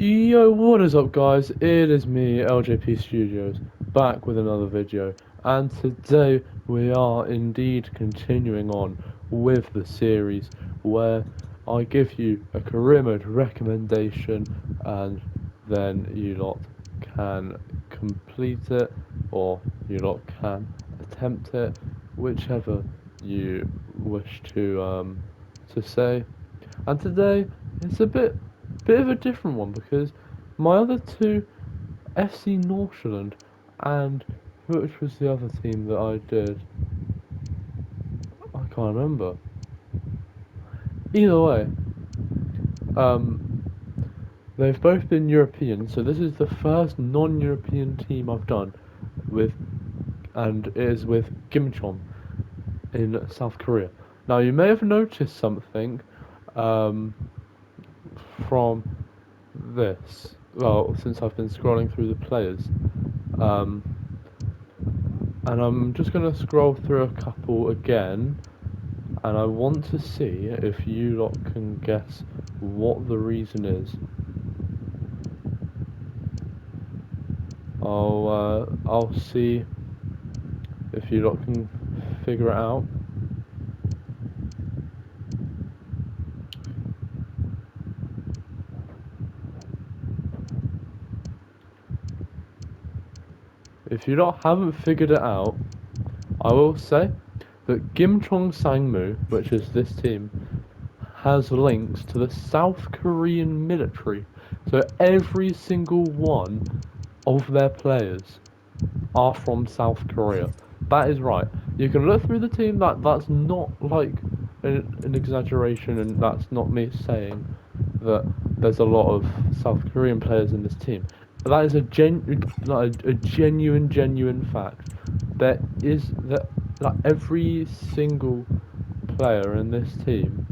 Yo, what is up guys? It is me, LJP Studios, back with another video, and today we are indeed continuing on with the series where I give you a career mode recommendation and then you lot can complete it or you lot can attempt it, whichever you wish to say. And today it's a bit of a different one because my other two, FC Northland and which was the other team that I did? I can't remember. Either way, um, they've both been European, so this is the first non-European team I've done with, and it is with Gimcheon in South Korea. Now you may have noticed something um, from this. Well, since I've been scrolling through the players, um, and I'm just gonna scroll through a couple again, and I want to see if you lot can guess what the reason is. I'll see if you lot can figure it out. If you lot haven't figured it out, I will say that Gimcheon Sangmu, which is this team, has links to the South Korean military. So every single one of their players are from South Korea. That is right. You can look through the team. That's not like an exaggeration, and that's not me saying that there's a lot of South Korean players in this team. That is a genuine fact. There is that every single player in this team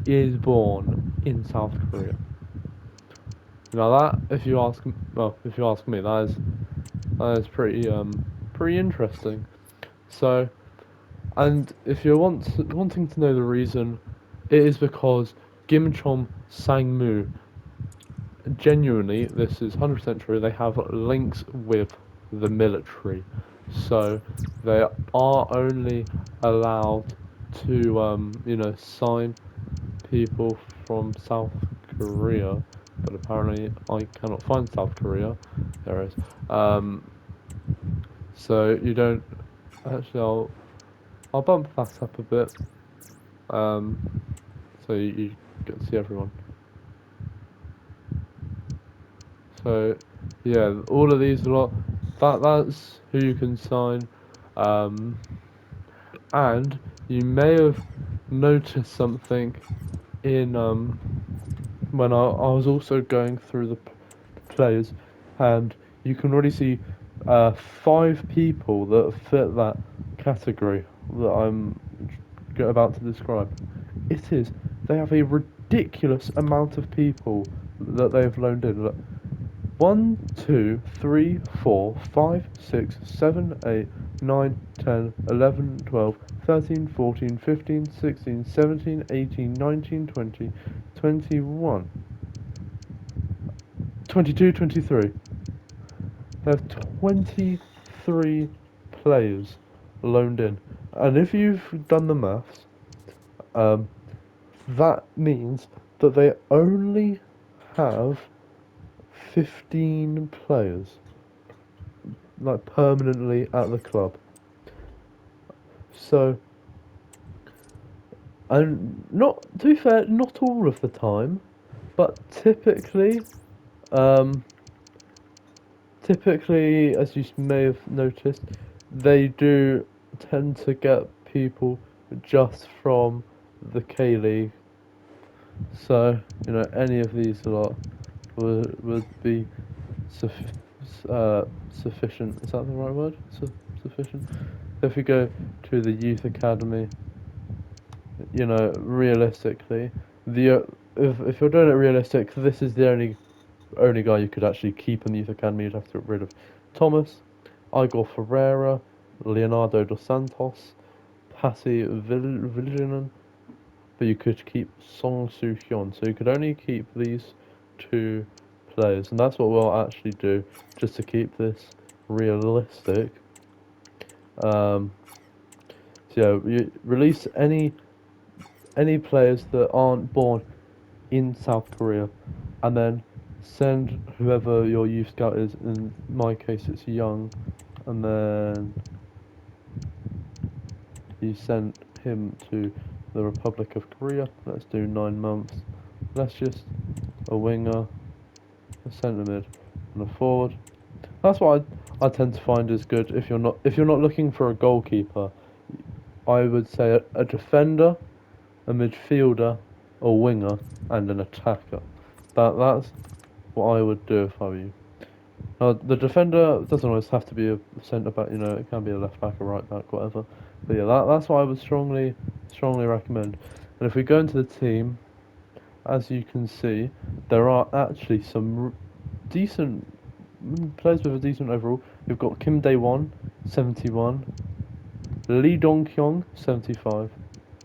is born in South Korea. Now that, if you ask me, that is pretty interesting. So, and if you're wanting to know the reason, it is because Gimcheon Sangmu, genuinely, this is 100% true, they have links with the military. So, they are only allowed to, sign people from South Korea, but apparently I cannot find South Korea. There is. So you don't actually. I'll bump that up a bit. So you get to see everyone. So yeah, all of these lot. That's who you can sign. Um, and you may have noticed something in when I was also going through the players, and you can already see 5 people that fit that category that I'm about to describe. It is. They have a ridiculous amount of people that they've loaned in. Look, 1, 2, 3, 4, 5, 6, 7, 8, 9, 10, 11, 12, 13, 14, 15, 16, 17, 18, 19, 20, 21, 22, 23. They have 23 players loaned in. And if you've done the maths, um, that means that they only have 15 players, like permanently at the club. So, and not to be fair, not all of the time, but um, typically, as you may have noticed, they do tend to get people just from the K League. So, any of these lot would be suffi- sufficient. Is that the right word? Sufficient. If we go to the youth academy, realistically, the if you're doing it realistic, this is the only guy you could actually keep in the youth academy. You'd have to get rid of Thomas, Igor Ferreira, Leonardo dos Santos, Pasi Viljanen, but you could keep Song Soo Hyun. So you could only keep these 2 players, and that's what we'll actually do, just to keep this realistic. So yeah, you release any players that aren't born in South Korea, and then send whoever your youth scout is. In my case, it's Young, and then you send him to the Republic of Korea. Let's do 9 months. Let's just a winger, a centre mid, and a forward. That's what I tend to find is good if you're not looking for a goalkeeper. I would say a defender, a midfielder, a winger, and an attacker. That's what I would do if I were you. Now, the defender doesn't always have to be a centre back. You know, it can be a left back, a right back, whatever. But yeah, that's what I would strongly recommend. And if we go into the team, as you can see, there are actually some decent players with a decent overall. We've got Kim Dae-won, 71, Lee Dong-kyung, 75,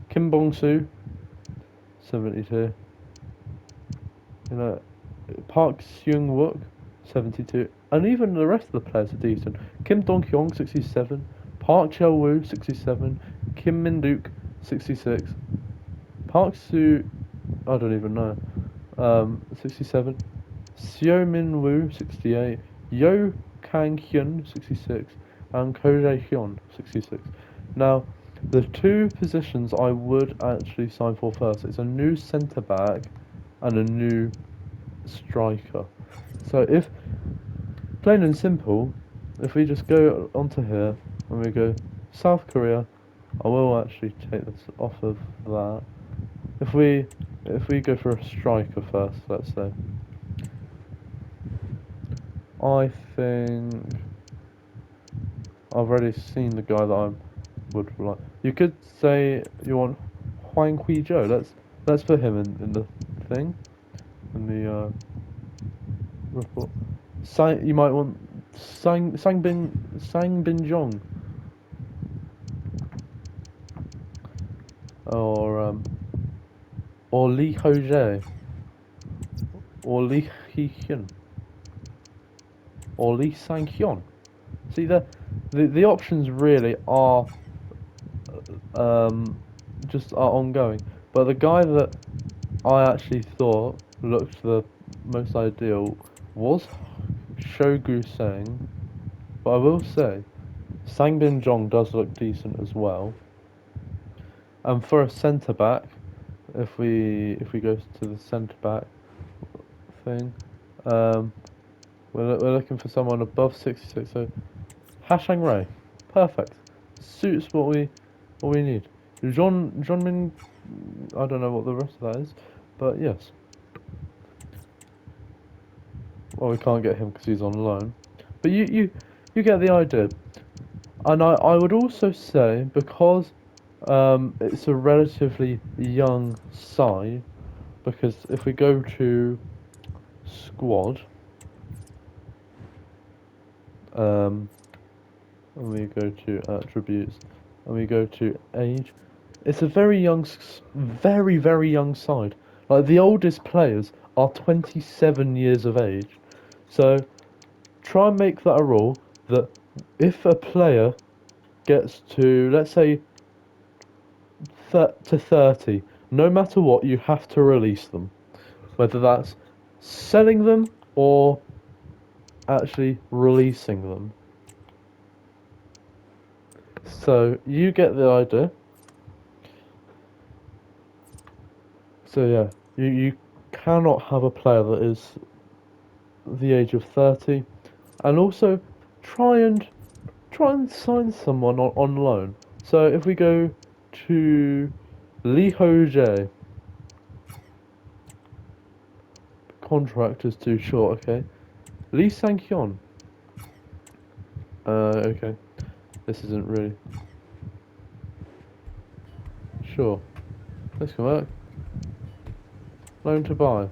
Kim Bong-soo, 72, you know, Park Seung-wook, 72, and even the rest of the players are decent. Kim Dong-kyung, 67, Park Chel-woo, 67, Kim Min-duk, 66, Park Soo, I don't even know, 67, Seo Min-woo, 68, Yo Kang-hyun, 66, and Ko Jae-hyun, 66. Now, the 2 positions I would actually sign for first is a new centre back and a new striker. So if, plain and simple, if we just go onto here and we go South Korea, I will actually take this off of that. If we go for a striker first, let's say, I think I've already seen the guy that I would like. You could say you want Hwang Hui-jo. Let's put him in the thing, in the report. You might want Sang Bin Jong, or Lee Ho Jae, or Lee Hee Hyun, or Lee Sang Hyun. See, the options really are just are ongoing. But the guy that I actually thought looked the most ideal was Shogu Sang. But I will say, Sang Bin Jong does look decent as well. And for a centre back, if we go to the centre back thing, we're looking for someone above 66. So Hashang Ray, perfect, suits what we need. John Min, I don't know what the rest of that is, but yes. Well, we can't get him because he's on loan, but you get the idea. And I would also say, because it's a relatively young side, because if we go to squad, and we go to attributes, and we go to age, it's a very young, very young side. Like, the oldest players are 27 years of age. So try and make that a rule that if a player gets to, let's say, to 30, no matter what, you have to release them. Whether that's selling them or actually releasing them. So you get the idea. So yeah, you cannot have a player that is the age of 30, and also try and sign someone on loan. So if we go to Lee Ho Jae, contract is too short. Okay, Lee Sang Hyun. Okay, this isn't really sure. This can work. Loan to buy.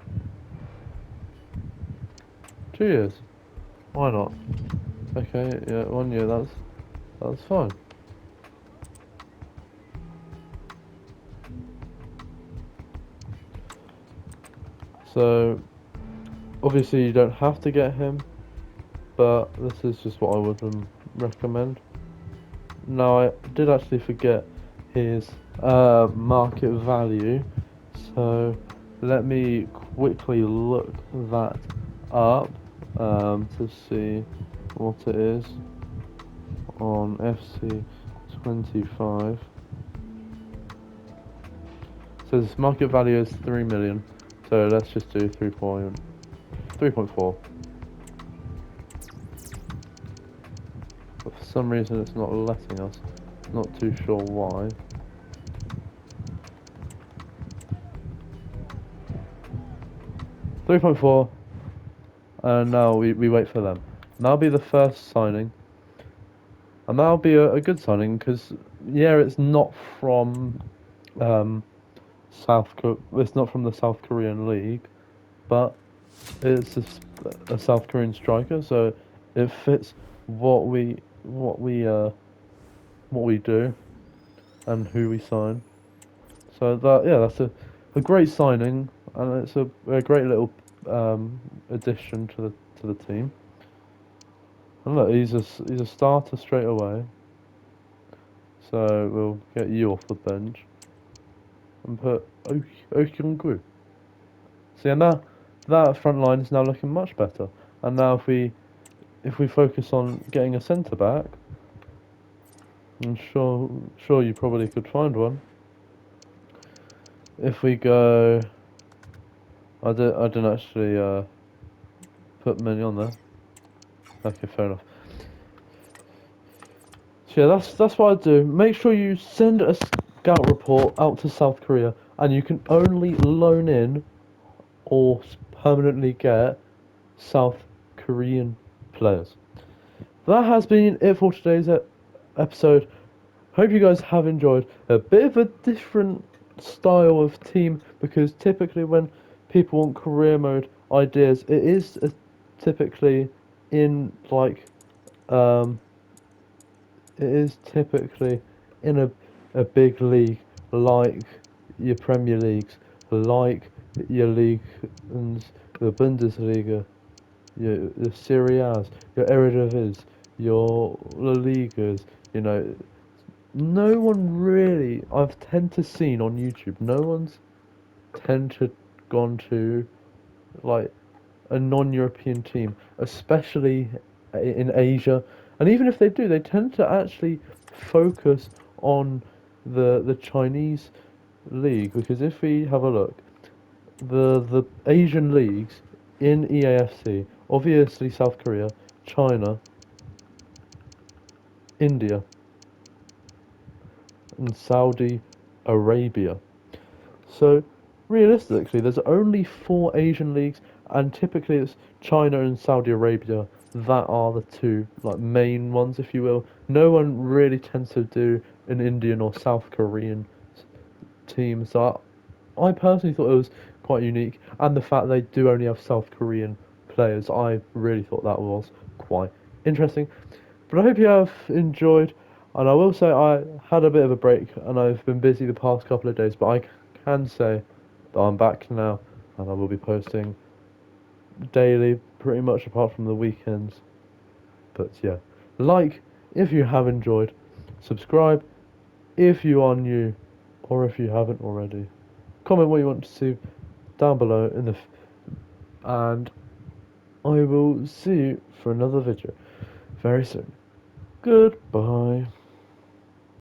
2 years. Why not? Okay, yeah, 1 year. That's fine. So Obviously, you don't have to get him, but this is just what I would recommend. Now, I did actually forget his market value, so let me quickly look that up to see what it is on FC25. So this market value is 3 million, so let's just do 3.4. But for some reason it's not letting us, not too sure why. 3.4, and now we wait for them. And that'll be the first signing, and that'll be a good signing because yeah, it's not from um, it's not from the South Korean league, but it's a South Korean striker, so it fits what we do and who we sign. So that yeah, that's a great signing, and it's a great little addition to the team. And look, he's a starter straight away. So we'll get you off the bench and put Okyungwu. See, and now that front line is now looking much better. And now if we focus on getting a centre back, I'm sure you probably could find one. If we go, I didn't actually put many on there. Okay, fair enough. So yeah, that's what I do. Make sure you send a scout report out to South Korea, and you can only loan in or permanently get South Korean players. That has been it for today's episode. Hope you guys have enjoyed a bit of a different style of team because typically when people want career mode ideas, it is typically in like um, it is typically in a big league like your Premier Leagues, like your league and the Bundesliga, your Serie A's, your Eredivisie, your La Ligas. You know, no one really I've tend to seen on YouTube. No one's tend to gone to like a non-European team, especially in Asia. And even if they do, they tend to actually focus on the Chinese league because if we have a look, the Asian leagues in EAFC, obviously South Korea, China, India, and Saudi Arabia. So realistically, there's only four Asian leagues, and typically it's China and Saudi Arabia that are the two like main ones, if you will. No one really tends to do an Indian or South Korean team, so I personally thought it was quite unique, and the fact they do only have South Korean players, I really thought that was quite interesting. But I hope you have enjoyed, and I will say I had a bit of a break, and I've been busy the past couple of days, but I can say that I'm back now, and I will be posting daily, pretty much apart from the weekends. But yeah, like if you have enjoyed, subscribe if you are new, or if you haven't already. Comment what you want to see down below and I will see you for another video very soon. Goodbye.